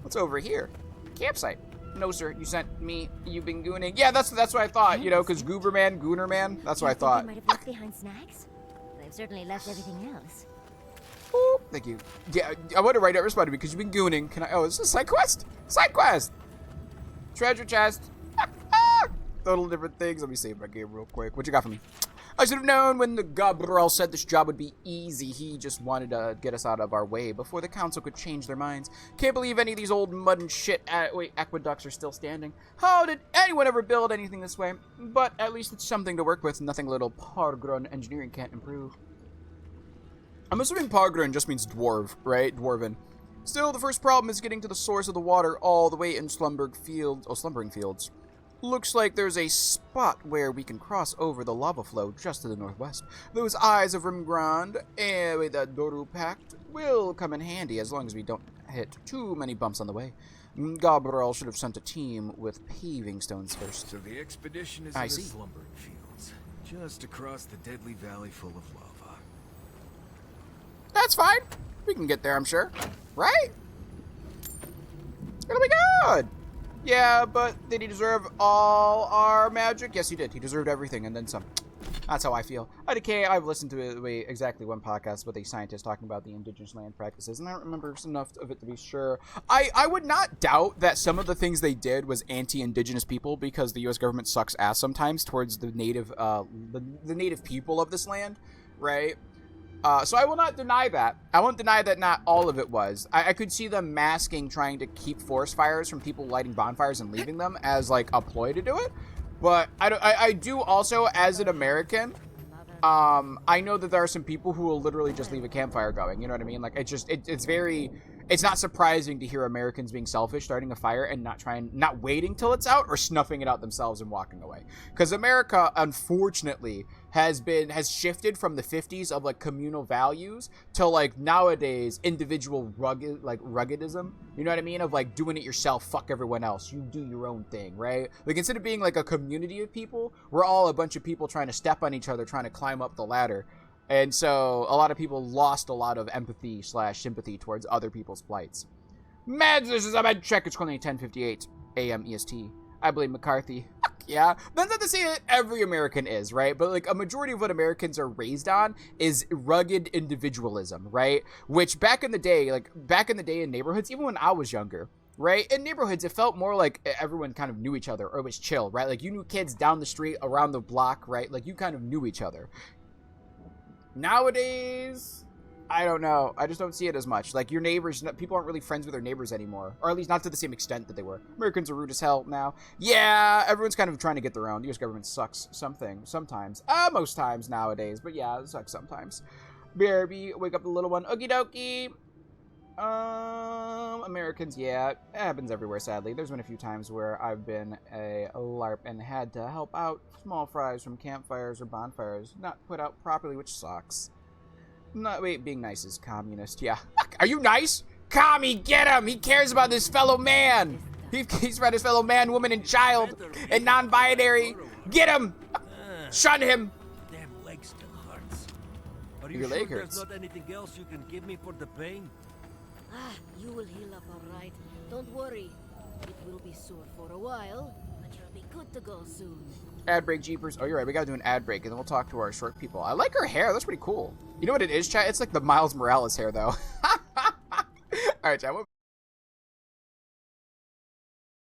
What's over here? Campsite. No, sir. You sent me. You've been gooning. Yeah, that's what I thought. You know, because Goonerman. That's what I thought.
They might have left behind snacks. They've certainly left everything else.
Ooh, thank you. Yeah, I want to write out responded because you've been gooning. Can I? Oh, is this a side quest? Side quest. Treasure chest. Total different things. Let me save my game real quick. What you got for me? I should have known when the Gabriel said this job would be easy. He just wanted to get us out of our way before the council could change their minds. Can't believe any of these old mud and shit aqueducts are still standing. How did anyone ever build anything this way? But at least it's something to work with. Nothing little Pargrun engineering can't improve. I'm assuming Pargrun just means dwarf, right? Dwarven. Still, the first problem is getting to the source of the water all the way in slumbering fields. Looks like there's a spot where we can cross over the lava flow just to the northwest. Those eyes of Rimgrand with the Doru Pact will come in handy as long as we don't hit too many bumps on the way. Gabriel should have sent a team with paving stones first.
So the expedition is
I
in the
see.
slumbering fields, just across the deadly valley full of lava.
That's fine. We can get there, I'm sure. Right? It'll be good. Yeah, but did he deserve all our magic? Yes, he did. He deserved everything and then some. That's how I feel. IDK, I've listened to exactly one podcast with a scientist talking about the indigenous land practices, and I don't remember enough of it to be sure. I would not doubt that some of the things they did was anti-indigenous people because the U.S. government sucks ass sometimes towards the native people of this land, right? So I will not deny that. I won't deny that not all of it was. I could see them masking trying to keep forest fires from people lighting bonfires and leaving them as like a ploy to do it. But I do also, as an American, I know that there are some people who will literally just leave a campfire going. You know what I mean? Like it's not surprising to hear Americans being selfish, starting a fire and not waiting till it's out or snuffing it out themselves and walking away. Because America, unfortunately, has shifted from the 50s of like communal values to like nowadays individual ruggedism. You know what I mean? Of like doing it yourself, fuck everyone else. You do your own thing, right? Like instead of being like a community of people, we're all a bunch of people trying to step on each other, trying to climb up the ladder. And so a lot of people lost a lot of empathy / sympathy towards other people's plights. Mads, this is a med check. It's currently 10:58 a.m. EST. I blame McCarthy. Fuck yeah. That's not to say that every American is, right? But like a majority of what Americans are raised on is rugged individualism, right? Which back in the day in neighborhoods, even when I was younger, right? In neighborhoods, it felt more like everyone kind of knew each other or it was chill, right? Like you knew kids down the street, around the block, right? Like you kind of knew each other. Nowadays, I don't know. I just don't see it as much. Like, your neighbors, people aren't really friends with their neighbors anymore. Or at least not to the same extent that they were. Americans are rude as hell now. Yeah, everyone's kind of trying to get their own. The U.S. government sucks sometimes. Most times nowadays. But yeah, it sucks sometimes. BRB, wake up the little one. Okie dokie. Americans, yeah, it happens everywhere, sadly. There's been a few times where I've been a LARP and had to help out small fries from campfires or bonfires not put out properly, which sucks. Being nice is communist, yeah. Are you nice? Commie, get him! He cares about his fellow man! He's about his fellow man, woman, and child, and non-binary. Get him! Shun him!
Damn leg still hurts. Are you
Your
sure
leg
there's
hurts.
not anything else you can give me for the pain?
You will heal up all right. Don't worry. It will be sore for a while, but you'll be good to go soon.
Ad break, jeepers. Oh, you're right. We gotta do an ad break, and then we'll talk to our short people. I like her hair. That's pretty cool. You know what it is, chat? It's like the Miles Morales hair, though. All right, chat.